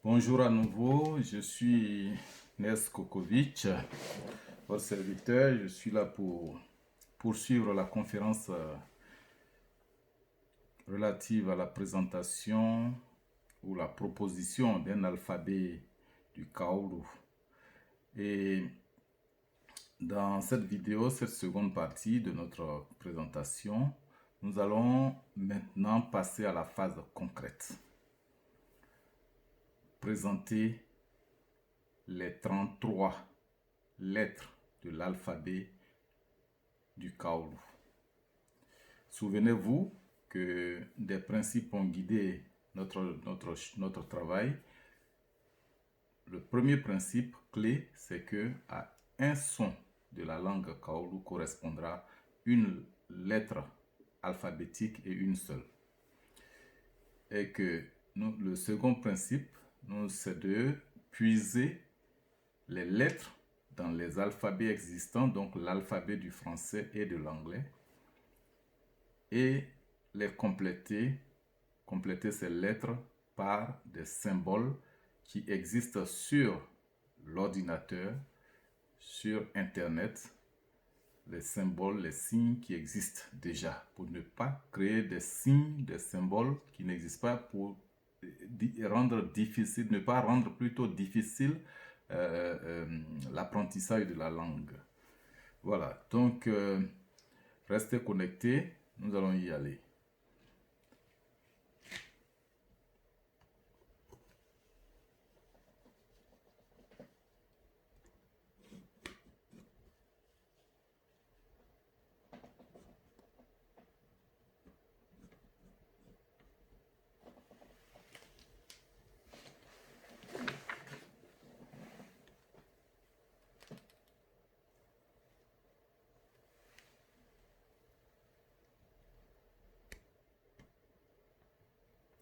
Bonjour à nouveau, je suis Nes Kokovic, votre serviteur. Je suis là pour poursuivre la conférence relative à la présentation ou la proposition d'un alphabet du Kaoru. Et dans cette vidéo, cette seconde partie de notre présentation, nous allons maintenant passer à la phase concrète. Présenter les 33 lettres de l'alphabet du Kaoru. Souvenez-vous que des principes ont guidé notre travail. Le premier principe clé, c'est que à un son de la langue Kaoru correspondra une lettre alphabétique et une seule. Et que le second principe, c'est de puiser les lettres dans les alphabets existants, donc l'alphabet du français et de l'anglais, et les compléter ces lettres par des symboles qui existent sur l'ordinateur, sur Internet, les symboles, les signes qui existent déjà, pour ne pas créer des signes, des symboles qui n'existent pas, pour rendre difficile, ne pas rendre plutôt difficile l'apprentissage de la langue. Voilà, donc restez connectés, nous allons y aller.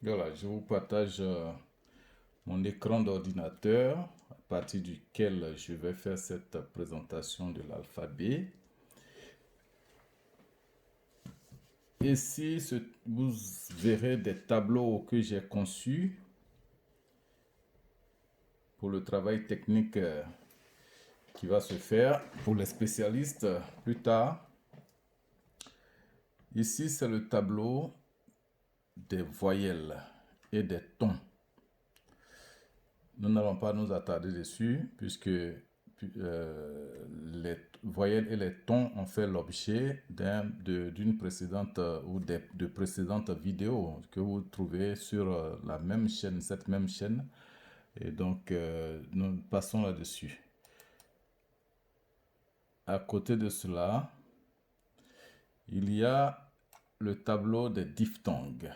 Voilà, je vous partage mon écran d'ordinateur à partir duquel je vais faire cette présentation de l'alphabet. Ici, vous verrez des tableaux que j'ai conçus pour le travail technique qui va se faire pour les spécialistes plus tard. Ici, c'est le tableau des voyelles et des tons. Nous n'allons pas nous attarder dessus puisque les voyelles et les tons ont fait l'objet d'une précédente ou de précédentes vidéos que vous trouvez sur la même chaîne, cette même chaîne. Et donc, nous passons là-dessus. À côté de cela, il y a le tableau des diphtongues.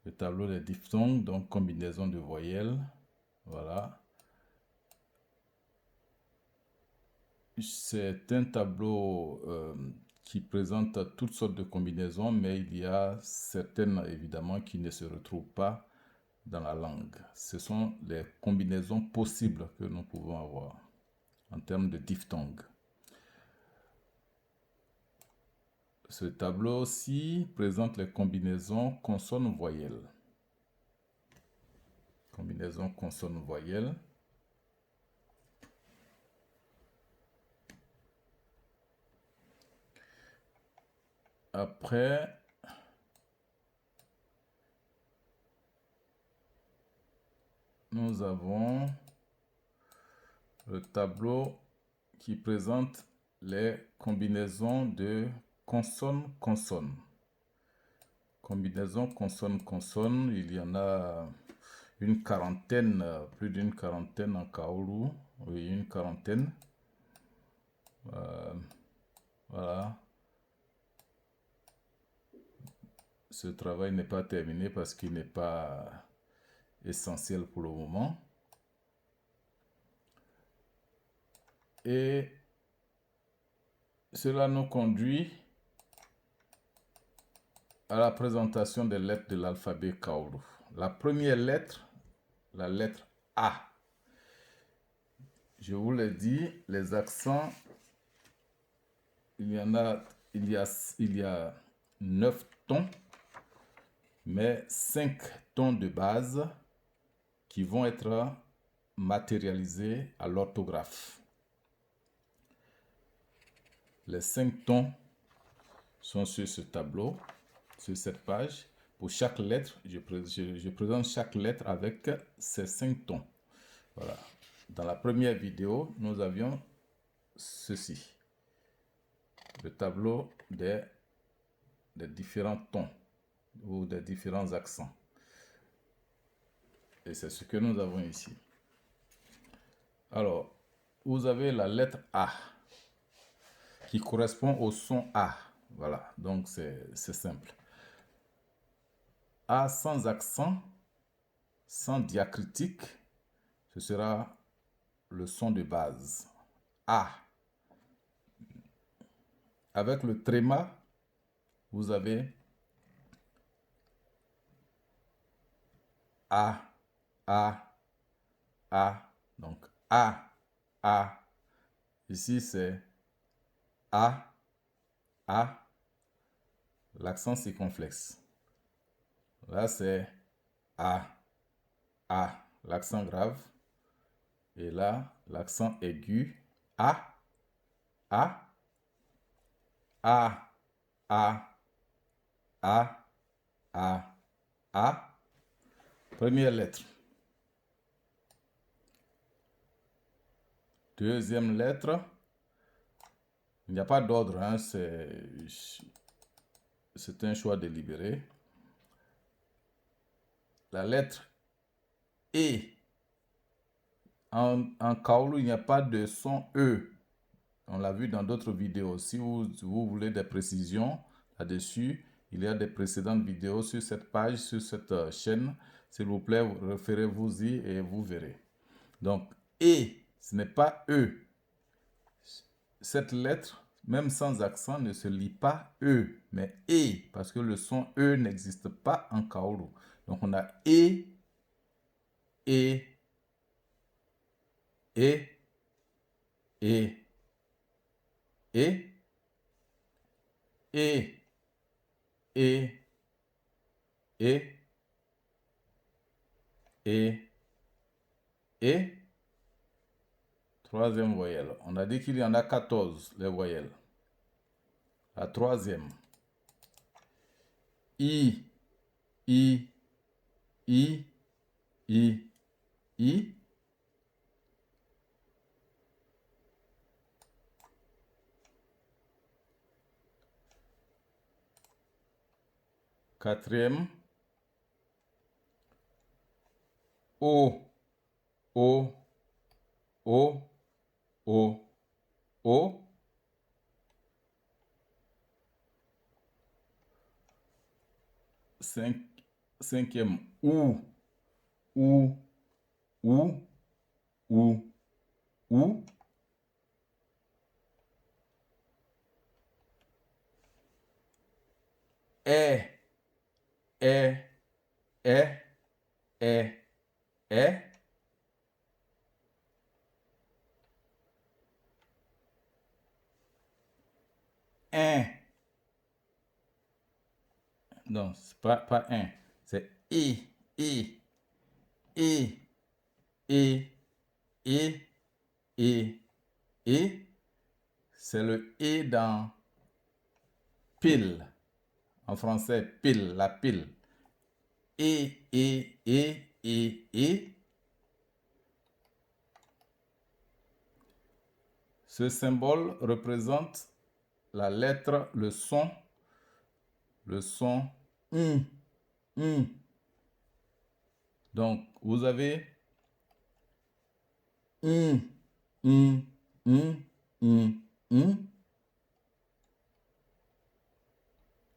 Le tableau des diphtongues, donc combinaison de voyelles. Voilà. C'est un tableau qui présente toutes sortes de combinaisons, mais il y a certaines évidemment qui ne se retrouvent pas dans la langue. Ce sont les combinaisons possibles que nous pouvons avoir en termes de diphtongues. Ce tableau-ci présente les combinaisons consonnes-voyelles. Combinaison consonne-voyelle. Après, nous avons le tableau qui présente les combinaisons de consonne-consonne. Combinaison consonne-consonne, il y en a une quarantaine, plus d'une quarantaine en Kaoru. Oui, une quarantaine. Voilà. Ce travail n'est pas terminé parce qu'il n'est pas essentiel pour le moment. Et cela nous conduit à la présentation des lettres de l'alphabet Kaoru. La première lettre, la lettre A. Je vous l'ai dit, les accents, il y a 9 tons, mais 5 tons de base qui vont être matérialisés à l'orthographe. Les 5 tons sont sur ce tableau, sur cette page. Pour chaque lettre, je présente chaque lettre avec ces 5 tons. Voilà. Dans la première vidéo, nous avions ceci. Le tableau des différents tons ou des différents accents. Et c'est ce que nous avons ici. Alors, vous avez la lettre A qui correspond au son A. Voilà, donc c'est simple. A sans accent, sans diacritique, ce sera le son de base. A. Avec le tréma, vous avez A, A, A. Donc A, A. Ici c'est A, A. L'accent circonflexe. Là c'est A, A. L'accent grave. Et là, l'accent aigu. A, A, A, A, A, A, A. Première lettre. Deuxième lettre. Il n'y a pas d'ordre, hein, c'est un choix délibéré. La lettre E. En kaolu, il n'y a pas de son E. On l'a vu dans d'autres vidéos. Si vous voulez des précisions là-dessus, il y a des précédentes vidéos sur cette page, sur cette chaîne. S'il vous plaît, référez-vous-y et vous verrez. Donc, E, ce n'est pas E. Cette lettre, même sans accent, ne se lit pas E, mais E, parce que le son E n'existe pas en kaolu. Donc, on a E, E, E, E, E, E, E, E, E, E. Troisième voyelle. On a dit qu'il y en a 14, les voyelles. La troisième. I, I, I, I, I. Quatrième. O, O, O, O, O. Cinquième. Ou, ou, ou, ou, ou. Est, est, est, est, est. Un. Non, c'est pas un. C'est I, I, I, I, I, I, I. C'est le I dans pile. En français, pile, la pile. I, I, I, I, I. Ce symbole représente la lettre, le son un. Donc, vous avez un, un, un, un, un.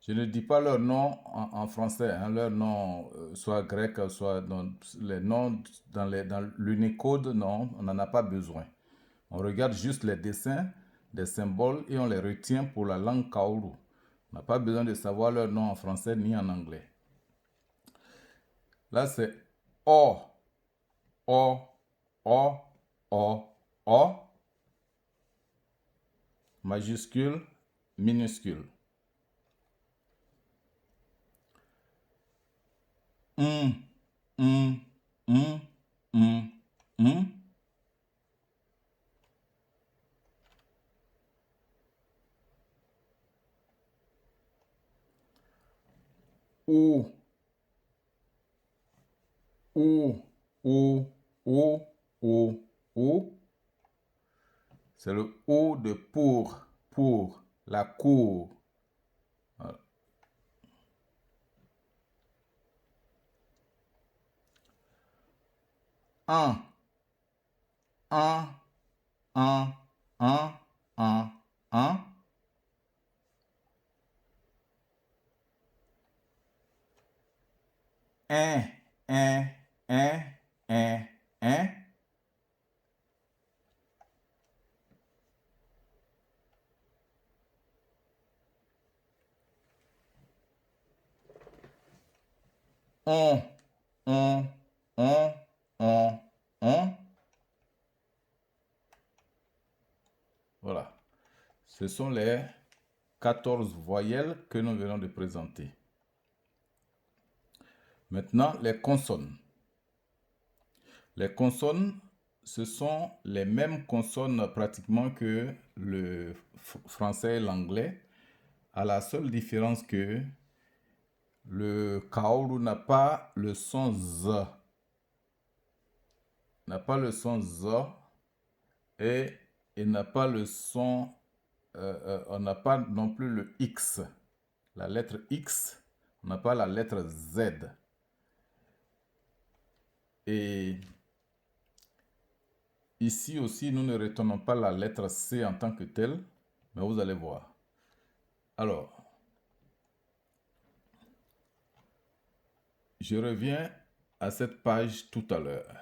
Je ne dis pas leur nom en français, hein, leur nom soit grec, soit les noms dans l'Unicode, non, on n'en a pas besoin. On regarde juste les dessins des symboles et on les retient pour la langue kaolu. On n'a pas besoin de savoir leur nom en français ni en anglais. Là, c'est O, O, O, O, O, majuscule, minuscule. Un, un, un, O, O, O, O, O, O. C'est le O de pour, la cour. Voilà. Un, un, un, un, un, un. Un, un, un, un, un. On, on, on, on, on. Voilà. Ce sont les 14 voyelles que nous venons de présenter. Maintenant, les consonnes. Les consonnes, ce sont les mêmes consonnes pratiquement que le français et l'anglais, à la seule différence que le kaoru n'a pas le son z, n'a pas le son z, et il n'a pas le son, on n'a pas non plus le x, la lettre x, on n'a pas la lettre z. Et ici aussi, nous ne retenons pas la lettre C en tant que telle, mais vous allez voir. Alors, je reviens à cette page tout à l'heure.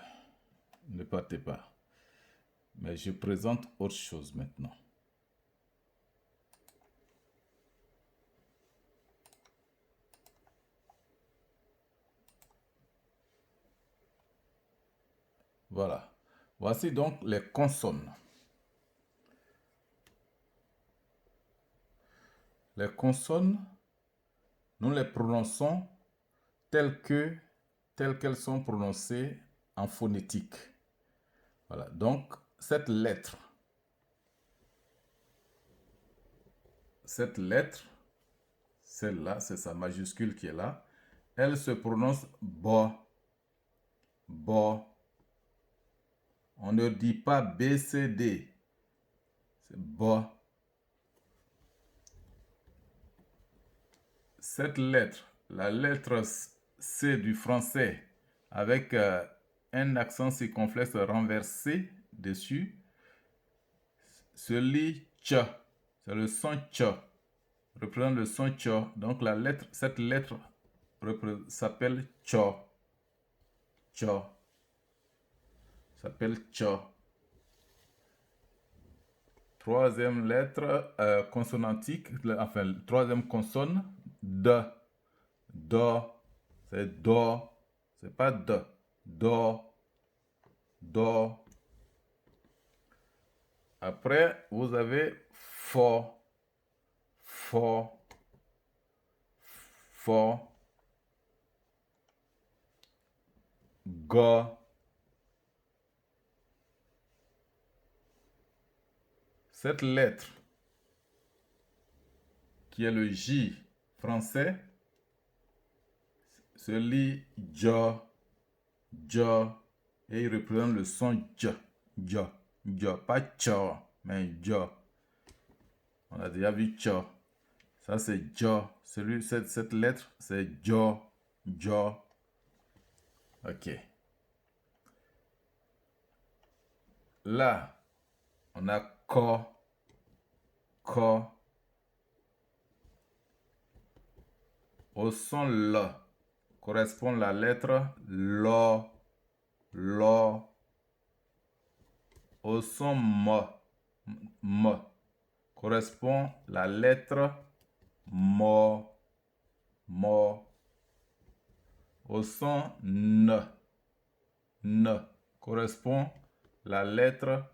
Ne partez pas. Mais je présente autre chose maintenant. Voilà. Voici donc les consonnes. Les consonnes, nous les prononçons telles qu'elles sont prononcées en phonétique. Voilà. Donc, cette lettre, celle-là, c'est sa majuscule qui est là, elle se prononce bo, bo. On ne dit pas B, C, D. C'est bo. Cette lettre, la lettre C du français, avec un accent circonflexe renversé dessus, se lit ch. C'est le son ch. Représente le son ch. Donc cette lettre s'appelle cho. Cho. S'appelle cho. Troisième lettre consonantique, enfin troisième consonne, d. Do. C'est do. C'est pas de. Do. Do. Après, vous avez fo. Fo. Fo. Go. Cette lettre, qui est le J français, se lit jo, jo, et il représente le son jo, jo, jo, pas cho, mais jo. On a déjà vu cho. Ça c'est jo. Cette lettre, c'est jo, jo. Ok. Là, on a ko, ko. Au son L correspond la lettre LO, LO. Au son M correspond la lettre MO, MO. Au son N correspond la lettre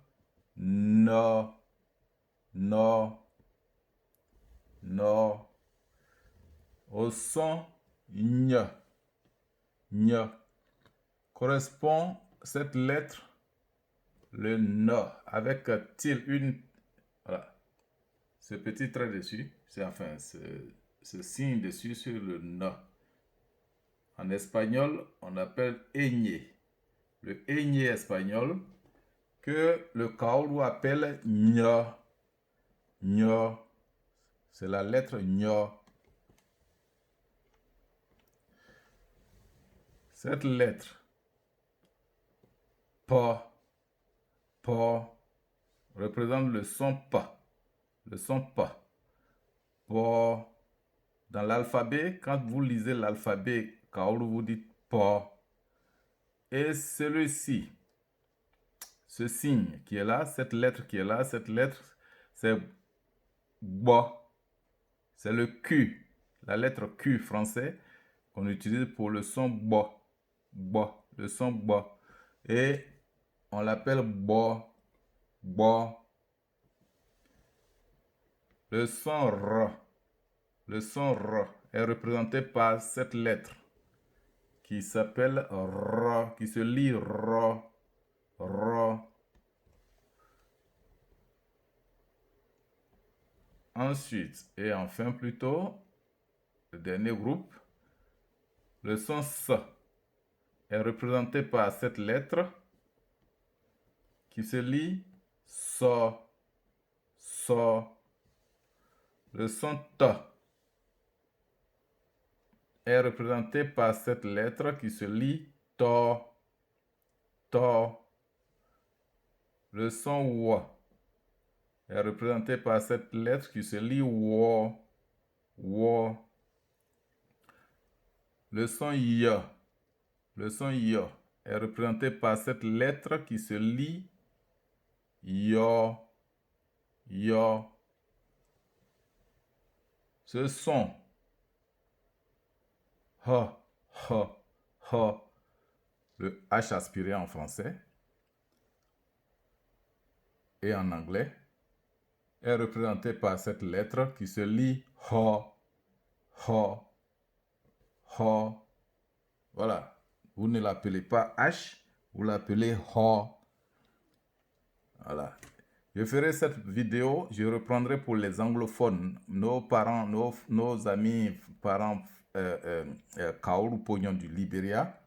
NO, NO, NO. Au son Ñ correspond cette lettre, le N, avec une, voilà, ce petit trait dessus, c'est enfin ce signe dessus sur le N. En espagnol, on appelle ñ. Le ñ espagnol que le kaolu appelle ño. Ño. C'est la lettre ño. Cette lettre, pa, représente le son pa. Le son pa. Pa. Dans l'alphabet, quand vous lisez l'alphabet kaolu, vous dites pa. Et celui-ci, ce signe qui est là, cette lettre qui est là, cette lettre, c'est ba. C'est le Q, la lettre Q français qu'on utilise pour le son ba. Ba, le son ba. Et on l'appelle ba, ba. Le son R. Le son R est représenté par cette lettre qui s'appelle R, qui se lit R. R. Ensuite, et enfin plutôt, le dernier groupe, le son S est représenté par cette lettre qui se lit So. So. Le son T est représenté par cette lettre qui se lit To. To. Le son W est représenté par cette lettre qui se lit Wo. Wo. Le son Y. Le son Y est représenté par cette lettre qui se lit Yo. Yo. Ce son H, H, H, le H aspiré en français et en anglais, est représenté par cette lettre qui se lit H, H, H. Voilà. Vous ne l'appelez pas H, vous l'appelez H. Voilà. Je ferai cette vidéo, je reprendrai pour les anglophones, nos parents, nos amis, parents Kaolu Pognon du Libéria,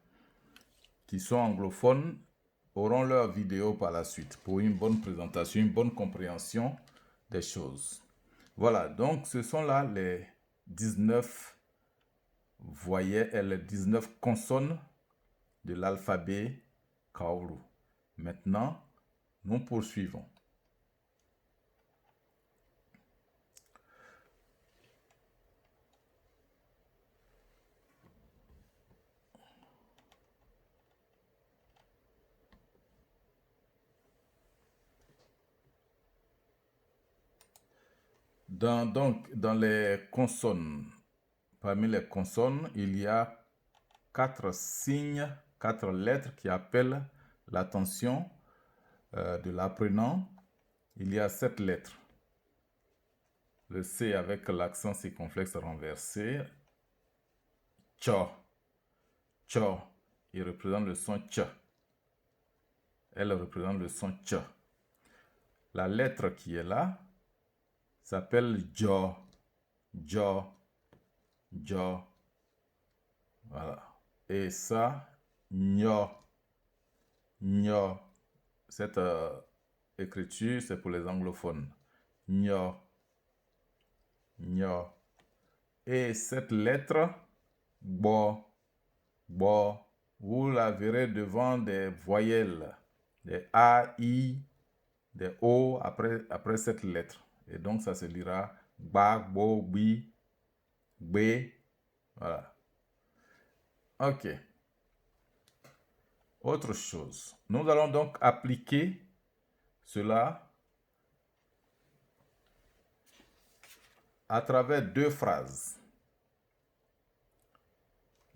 qui sont anglophones, auront leur vidéo par la suite pour une bonne présentation, une bonne compréhension des choses. Voilà, donc ce sont là les 19 voyelles et les 19 consonnes de l'alphabet Kaolu. Maintenant, nous poursuivons. Dans les consonnes, parmi les consonnes, il y a 4 signes, 4 lettres qui appellent l'attention de l'apprenant. Il y a 7 lettres. Le C avec l'accent circonflexe renversé. Cho. Cho. Il représente le son Ch. Elle représente le son Ch. La lettre qui est là s'appelle Jo. Jo. Jo. Voilà. Et ça, Nyo. Nyo. Cette écriture, c'est pour les anglophones. Nyo. Nyo. Et cette lettre, Bo. Bo. Vous la verrez devant des voyelles. Des A, I, des O après cette lettre. Et donc, ça se lira Ba, Bo, Bi, B. Voilà. Ok. Autre chose. Nous allons donc appliquer cela à travers 2 phrases.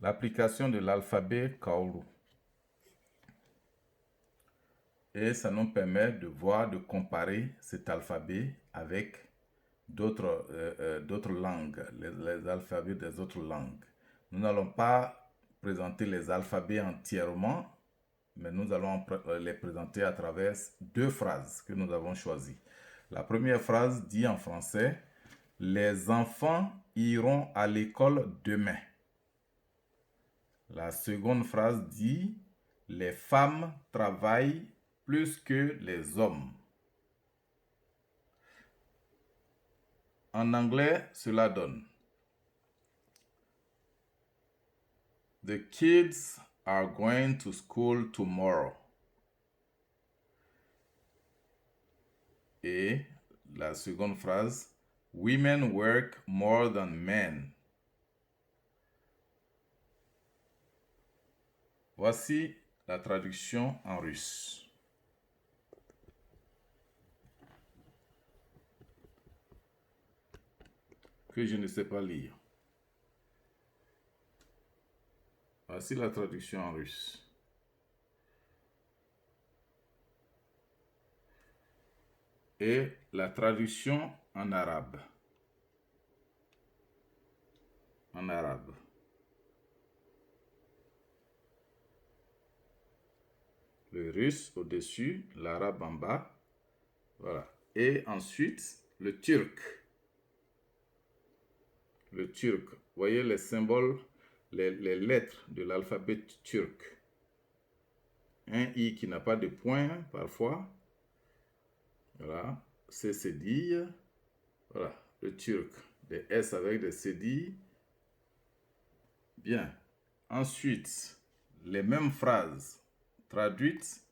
L'application de l'alphabet Kaolu. Et ça nous permet de voir, de comparer cet alphabet avec d'autres langues, les alphabets des autres langues. Nous n'allons pas présenter les alphabets entièrement, mais nous allons les présenter à travers 2 phrases que nous avons choisies. La première phrase dit en français, les enfants iront à l'école demain. La seconde phrase dit « Les femmes travaillent plus que les hommes ». En anglais, cela donne The kids are going to school tomorrow. Et la seconde phrase, Women work more than men. Voici la traduction en russe. Que je ne sais pas lire. Voici la traduction en russe. Et la traduction en arabe. En arabe. Le russe au-dessus, l'arabe en bas. Voilà. Et ensuite, le turc. Le turc. Vous voyez les symboles, les lettres de l'alphabet turc. Un I qui n'a pas de point, parfois. Voilà. Ces cédilles. Voilà. Le turc. Des S avec des cédilles. Bien. Ensuite, les mêmes phrases traduites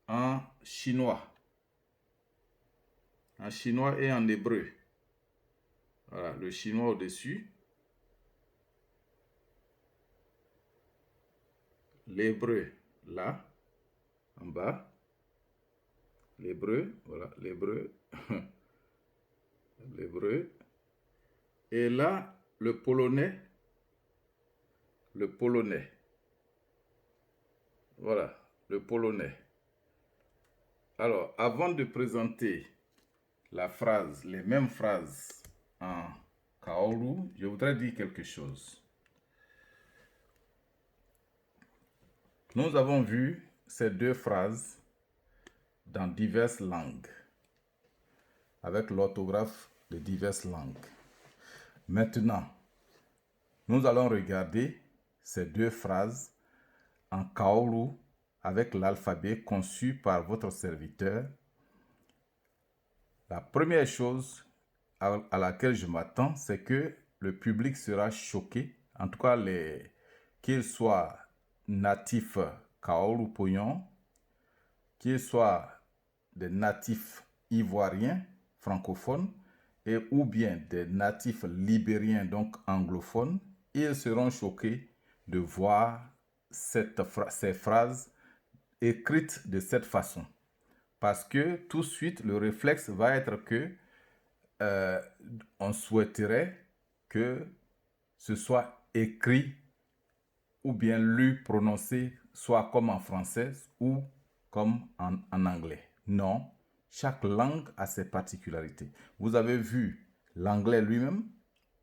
en chinois. En chinois et en hébreu. Voilà, le chinois au-dessus. L'hébreu là, en bas. L'hébreu, voilà, l'hébreu. L'hébreu. Et là, le polonais. Le polonais. Voilà, le polonais. Alors, avant de présenter la phrase, les mêmes phrases en kaoru, je voudrais dire quelque chose. Nous avons vu ces deux phrases dans diverses langues, avec l'orthographe de diverses langues. Maintenant, nous allons regarder ces deux phrases en kaoru avec l'alphabet conçu par votre serviteur. La première chose à laquelle je m'attends, c'est que le public sera choqué, en tout cas qu'ils soient natifs kaoru Poyon, qu'ils soient des natifs ivoiriens francophones et ou bien des natifs libériens donc anglophones, ils seront choqués de voir ces phrases écrites de cette façon. Parce que tout de suite, le réflexe va être que on souhaiterait que ce soit écrit ou bien lu, prononcé, soit comme en français ou comme en anglais. Non, chaque langue a ses particularités. Vous avez vu l'anglais lui-même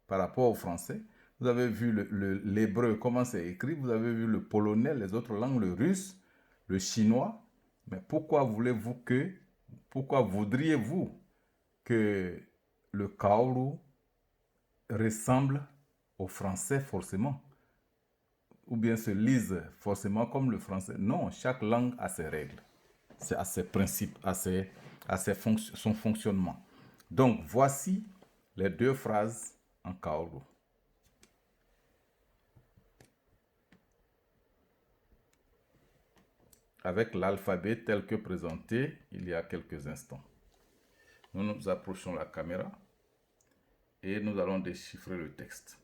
par rapport au français. Vous avez vu l'hébreu, comment c'est écrit. Vous avez vu le polonais, les autres langues, le russe, le chinois. Mais pourquoi voudriez-vous que le kaoru ressemble au français forcément? Ou bien se lise forcément comme le français? Non, chaque langue a ses règles, a ses principes, son fonctionnement. Donc, voici les deux phrases en kaoru. Avec l'alphabet tel que présenté il y a quelques instants. Nous nous approchons la caméra et nous allons déchiffrer le texte.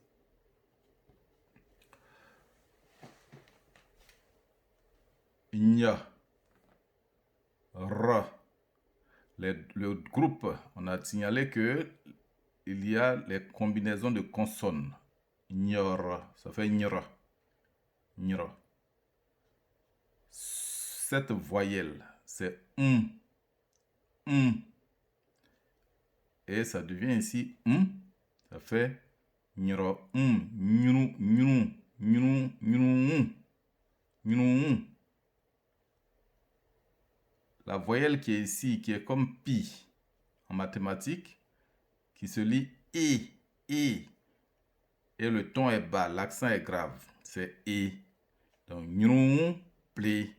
Nya, R. Le groupe, on a signalé que il y a les combinaisons de consonnes. Nyor, ça fait nyra. Nyra. Cette voyelle, c'est et ça devient ici ça fait nyra, nyunu, nyunu, nyunu, nyunu, nyunu. La voyelle qui est ici, qui est comme pi en mathématiques, qui se lit et le ton est bas, l'accent est grave, c'est et. Donc, nous plé.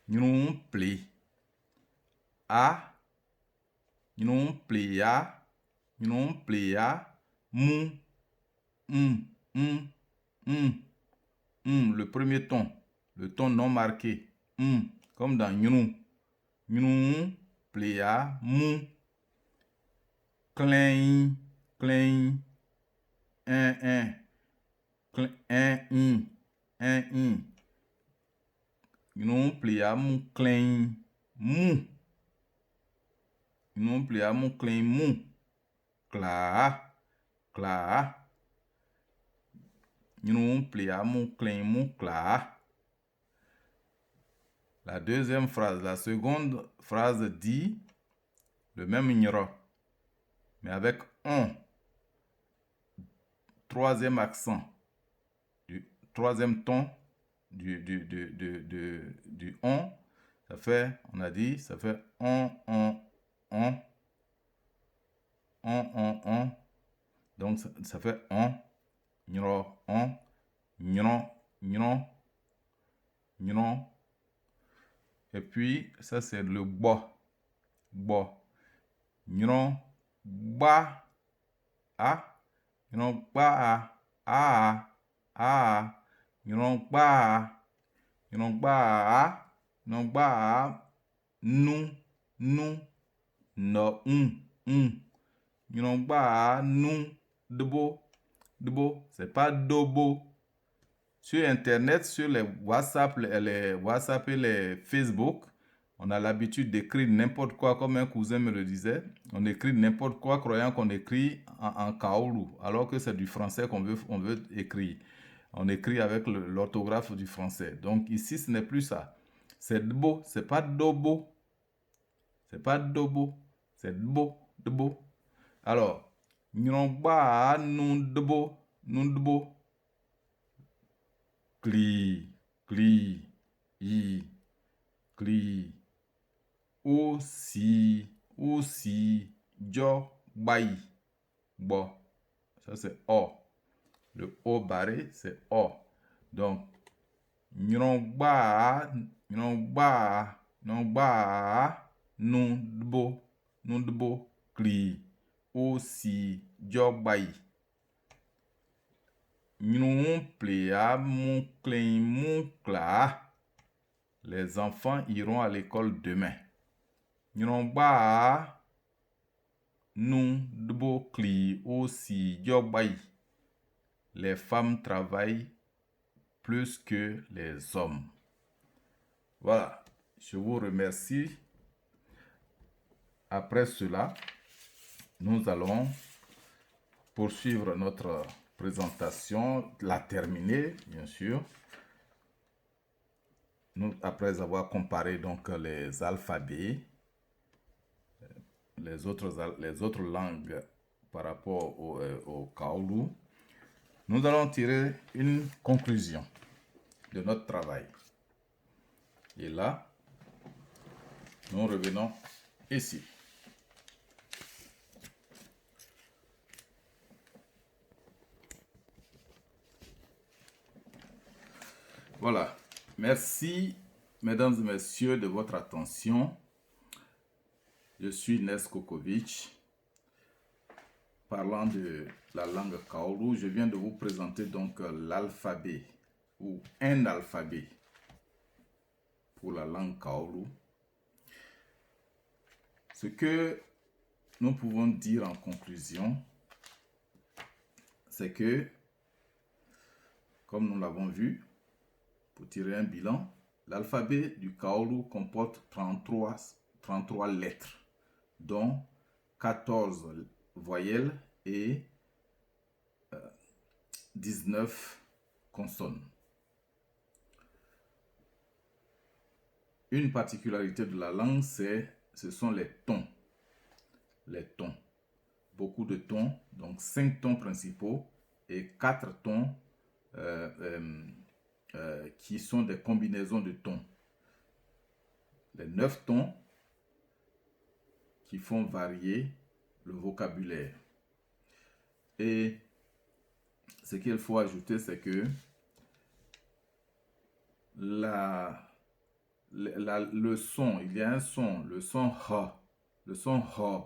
Nous plé. A. Nous plé a. Nous plé a. Mou. Le premier ton. Le ton non marqué. Comme dans nous. Nous plé a. Mou. Klein. Klein. Un. Un. Nous plé a mou. Klein. Mou. Nous plé a mou. Klein. Mou. Cla. Cla. Nous plé a mou. Klein. Mou. Cla. La deuxième phrase, la seconde phrase dit le même ignorant, mais avec on. Troisième accent, du troisième ton du on, ça fait, on a dit, ça fait on. Donc ça fait on, ignorant. Et puis, ça c'est le bo. Ignorant, ba, a. Ignorant, ba, a. Ignorant, ba, nous, no, Ignorant, ba, nous, debo, c'est pas dobo. Sur Internet, sur les WhatsApp et les Facebook, on a l'habitude d'écrire n'importe quoi, comme un cousin me le disait. On écrit n'importe quoi, croyant qu'on écrit en kaoulou, alors que c'est du français qu'on veut écrire. On écrit avec l'orthographe du français. Donc ici, ce n'est plus ça. C'est debo, c'est pas dobo. C'est pas dobo, c'est debo. Alors, nyongba nun debo. Cli, aussi, jo, bai, bo. Ça c'est o. Le o barré, c'est o. Donc, nyongba, nun debo, cli, aussi, jo, bai. Nous pléa mon klein mon cla. Les enfants iront à l'école demain. Nous ba nous debo cli aussi jobay. Les femmes travaillent plus que les hommes. Voilà, je vous remercie. Après cela, nous allons poursuivre notre présentation, la terminer, bien sûr. Nous, après avoir comparé donc les alphabets, les autres langues par rapport au kaoulou, nous allons tirer une conclusion de notre travail. Et là, nous revenons ici. Voilà. Merci, mesdames et messieurs, de votre attention. Je suis Nes Kokovic. Parlant de la langue kaoulou, je viens de vous présenter donc l'alphabet ou un alphabet pour la langue kaoulou. Ce que nous pouvons dire en conclusion, c'est que, comme nous l'avons vu, pour tirer un bilan, l'alphabet du kaoulou comporte 33 lettres, dont 14 voyelles et 19 consonnes. Une particularité de la langue, ce sont les tons. Beaucoup de tons, donc 5 tons principaux et 4 tons qui sont des combinaisons de tons. Les 9 tons qui font varier le vocabulaire. Et ce qu'il faut ajouter, c'est que le son, il y a un son, le son H, le son H,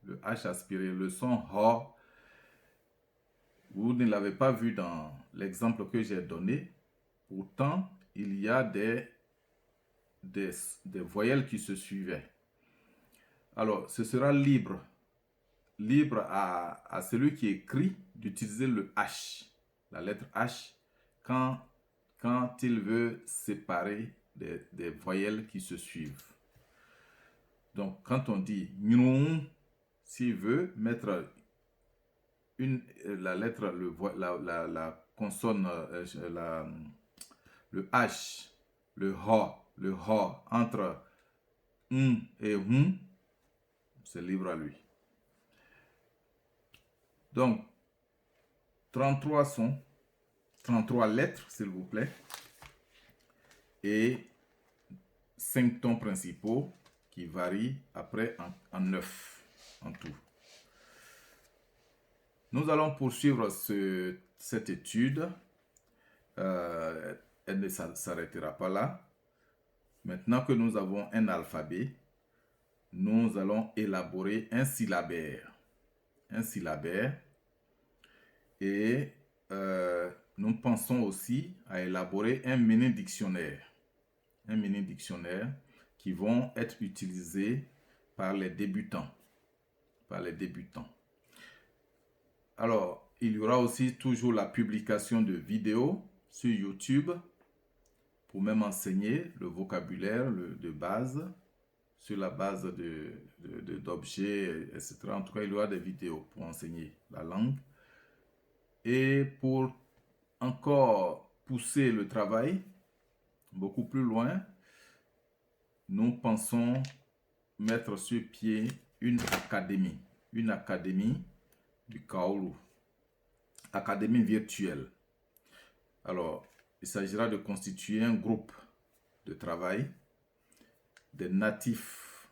le H aspiré, le son H, vous ne l'avez pas vu dans l'exemple que j'ai donné. Pourtant, il y a des voyelles qui se suivaient. Alors, ce sera libre à celui qui écrit d'utiliser le H, la lettre H, quand il veut séparer des voyelles qui se suivent. Donc, quand on dit nous, s'il veut mettre la lettre, la consonne, le H, le H entre et c'est libre à lui. Donc, 33 sons, 33 lettres, s'il vous plaît, et 5 tons principaux qui varient après en 9 en tout. Nous allons poursuivre cette étude. Elle ne s'arrêtera pas là. Maintenant que nous avons un alphabet, nous allons élaborer un syllabaire. Un syllabaire. Et nous pensons aussi à élaborer un mini dictionnaire. Un mini dictionnaire qui vont être utilisés par les débutants. Alors, il y aura aussi toujours la publication de vidéos sur YouTube pour même enseigner le vocabulaire de base, sur la base d'objets, etc. En tout cas, il y aura des vidéos pour enseigner la langue. Et pour encore pousser le travail beaucoup plus loin, nous pensons mettre sur pied une académie du Kaolu, académie virtuelle. Alors, il s'agira de constituer un groupe de travail des natifs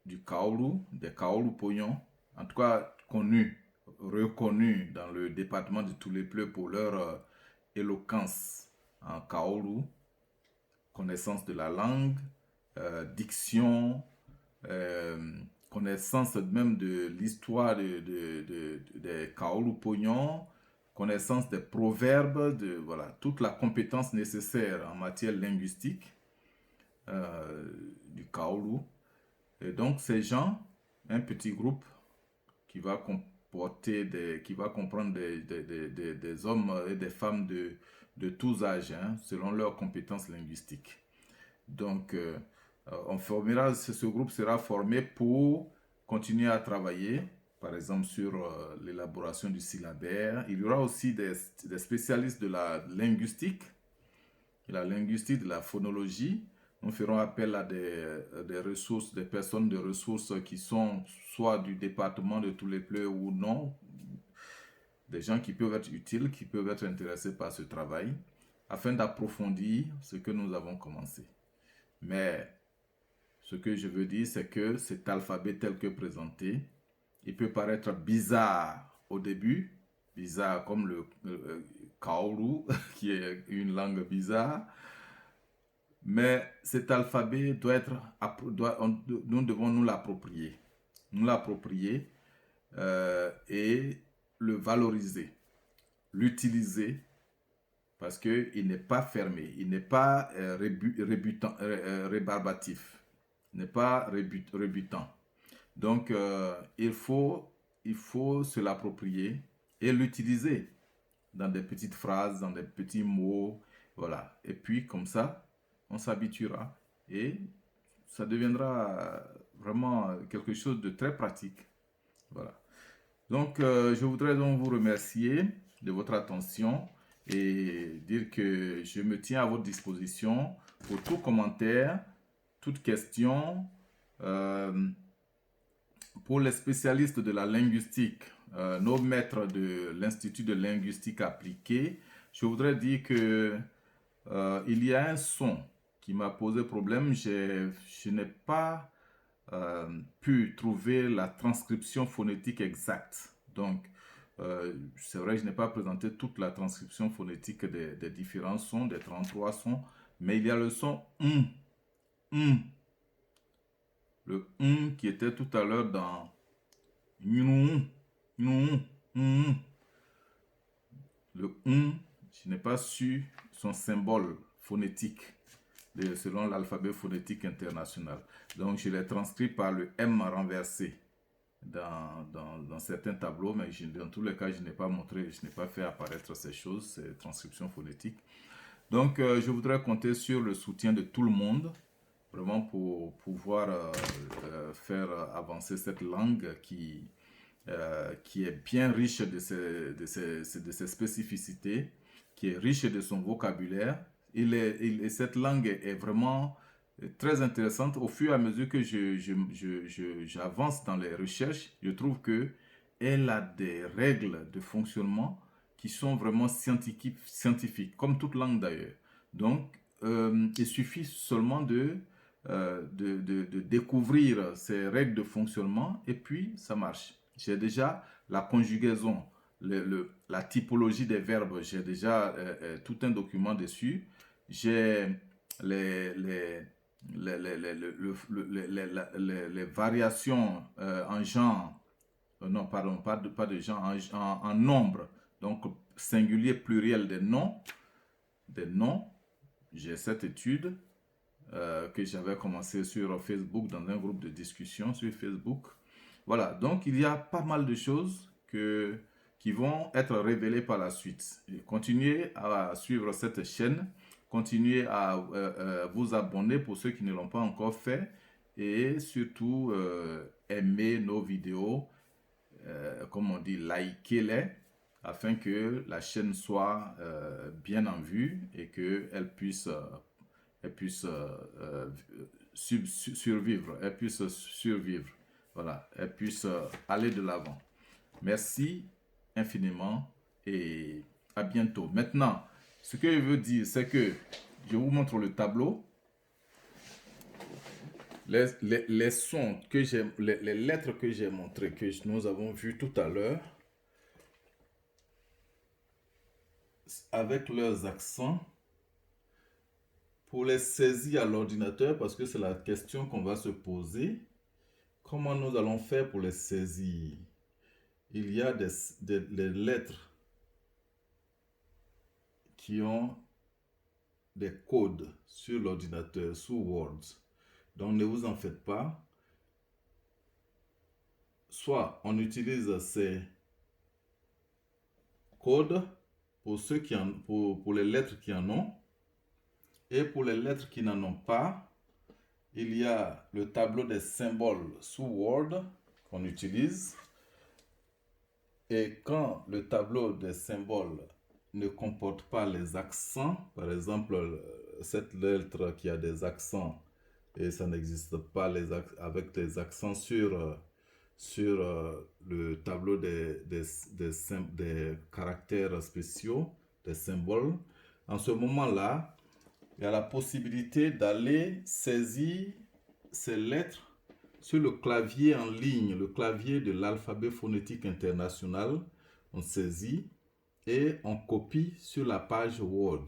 du Kaolu, des Kaolu Pognon, en tout cas reconnus dans le département de Toulepleu pour leur éloquence en Kaolu, connaissance de la langue, diction, connaissance même de l'histoire des Kaolu Pognon, connaissance des proverbes, voilà, toute la compétence nécessaire en matière linguistique du Kaolu. Et donc ces gens, un petit groupe qui va comprendre des hommes et des femmes de tous âges, hein, selon leurs compétences linguistiques. Donc ce groupe sera formé pour continuer à travailler, par exemple sur l'élaboration du syllabaire. Il y aura aussi des spécialistes de la linguistique, de la phonologie. Nous ferons appel à des ressources, des personnes de ressources qui sont soit du département de Toulepleu ou non, des gens qui peuvent être utiles, qui peuvent être intéressés par ce travail, afin d'approfondir ce que nous avons commencé. Mais ce que je veux dire, c'est que cet alphabet tel que présenté, il peut paraître bizarre au début, bizarre comme le Kaolu, qui est une langue bizarre, mais cet alphabet nous devons nous l'approprier. Et le valoriser, l'utiliser, parce qu'il n'est pas fermé, il n'est pas rébarbatif, il n'est pas rebutant. Donc, il faut se l'approprier et l'utiliser dans des petites phrases, dans des petits mots, voilà. Et puis, comme ça, on s'habituera et ça deviendra vraiment quelque chose de très pratique. Voilà. Donc, je voudrais donc vous remercier de votre attention et dire que je me tiens à votre disposition pour tout commentaire, toute question. Pour les spécialistes de la linguistique, nos maîtres de l'Institut de linguistique appliquée, je voudrais dire que il y a un son qui m'a posé problème. Je n'ai pas pu trouver la transcription phonétique exacte. Donc, c'est vrai, je n'ai pas présenté toute la transcription phonétique des différents sons, des 33 sons, Mais il y a le son le qui était tout à l'heure dans le je n'ai pas su son symbole phonétique selon l'alphabet phonétique international. Donc, je l'ai transcrit par le M renversé dans certains tableaux, mais dans tous les cas, je n'ai pas montré, je n'ai pas fait apparaître ces choses, ces transcriptions phonétiques. Donc, je voudrais compter sur le soutien de tout le monde, vraiment pour pouvoir faire avancer cette langue qui est bien riche de ses spécificités, qui est riche de son vocabulaire. Et cette langue est vraiment très intéressante. Au fur et à mesure que j'avance dans les recherches, je trouve que elle a des règles de fonctionnement qui sont vraiment scientifiques, comme toute langue d'ailleurs. Donc, il suffit seulement de découvrir ces règles de fonctionnement et puis ça marche. J'ai déjà la conjugaison, la typologie des verbes, j'ai déjà tout un document dessus. J'ai les variations en genre, non, pardon, pas de genre, en nombre, donc singulier, pluriel des noms. J'ai cette étude que j'avais commencé sur Facebook dans un groupe de discussion sur Facebook. Voilà, donc il y a pas mal de choses qui vont être révélées par la suite. Et continuez à suivre cette chaîne, continuez à vous abonner pour ceux qui ne l'ont pas encore fait et surtout aimer nos vidéos, comme on dit, likez-les afin que la chaîne soit bien en vue et qu'elle puisse survivre, elle puisse survivre, voilà, elle puisse aller de l'avant. Merci infiniment et à bientôt. Maintenant, ce que je veux dire, c'est que je vous montre le tableau. Les sons que j'ai, les lettres que j'ai montrées, que nous avons vues tout à l'heure, avec leurs accents, pour les saisir à l'ordinateur, parce que c'est la question qu'on va se poser, comment nous allons faire pour les saisir? Il y a des lettres qui ont des codes sur l'ordinateur, sous Word. Donc ne vous en faites pas. Soit on utilise ces codes pour, pour les lettres qui en ont, et pour les lettres qui n'en ont pas, il y a le tableau des symboles sous Word qu'on utilise. Et quand le tableau des symboles ne comporte pas les accents, par exemple, cette lettre qui a des accents et ça n'existe pas avec des accents sur le tableau des caractères spéciaux, des symboles, en ce moment-là, il y a la possibilité d'aller saisir ces lettres sur le clavier en ligne, le clavier de l'alphabet phonétique international. On saisit et on copie sur la page Word.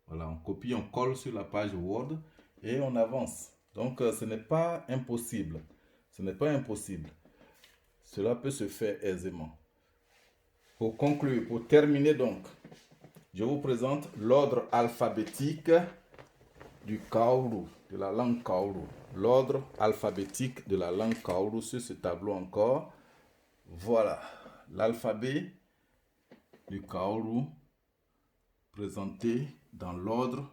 Voilà, on copie, on colle sur la page Word et on avance. Donc, ce n'est pas impossible. Ce n'est pas impossible. Cela peut se faire aisément. Pour conclure, pour terminer donc, je vous présente l'ordre alphabétique du Kauru, de la langue Kauru. L'ordre alphabétique de la langue Kauru sur ce tableau encore. Voilà, l'alphabet du Kauru présenté dans l'ordre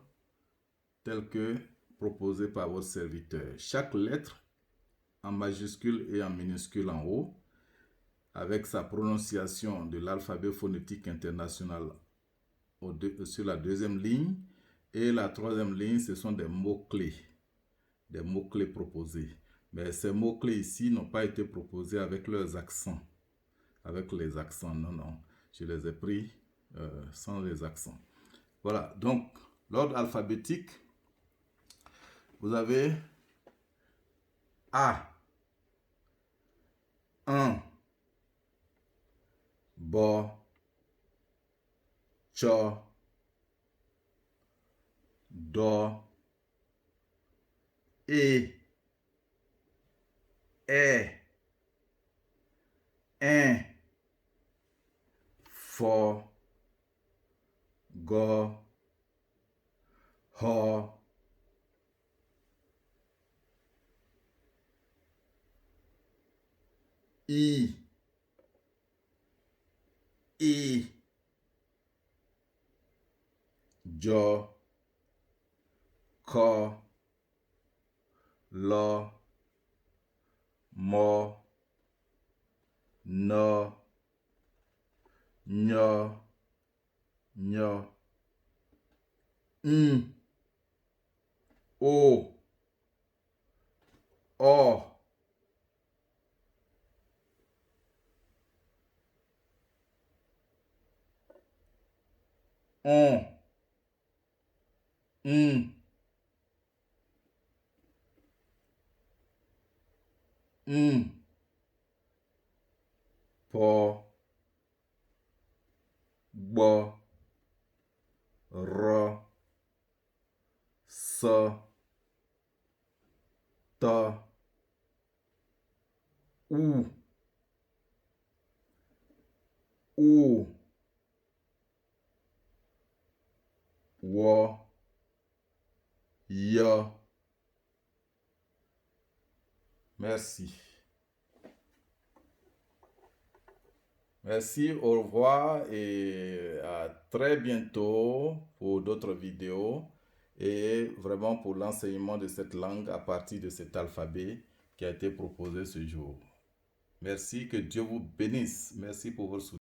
tel que proposé par votre serviteur. Chaque lettre en majuscule et en minuscule en haut, avec sa prononciation de l'alphabet phonétique international sur la deuxième ligne, et la troisième ligne, ce sont des mots-clés proposés. Mais ces mots-clés ici n'ont pas été proposés avec leurs accents. Avec les accents, non, non. Je les ai pris sans les accents. Voilà, donc l'ordre alphabétique, vous avez A, 1, Bo, Cho, do, e, un, fo, go, ho, i, jo, ko, lo, mo, no, nyo, o, on, po, gbo, ro, so, to, ou, wo, yo. Merci. Merci, au revoir et à très bientôt pour d'autres vidéos et vraiment pour l'enseignement de cette langue à partir de cet alphabet qui a été proposé ce jour. Merci, que Dieu vous bénisse. Merci pour votre soutien.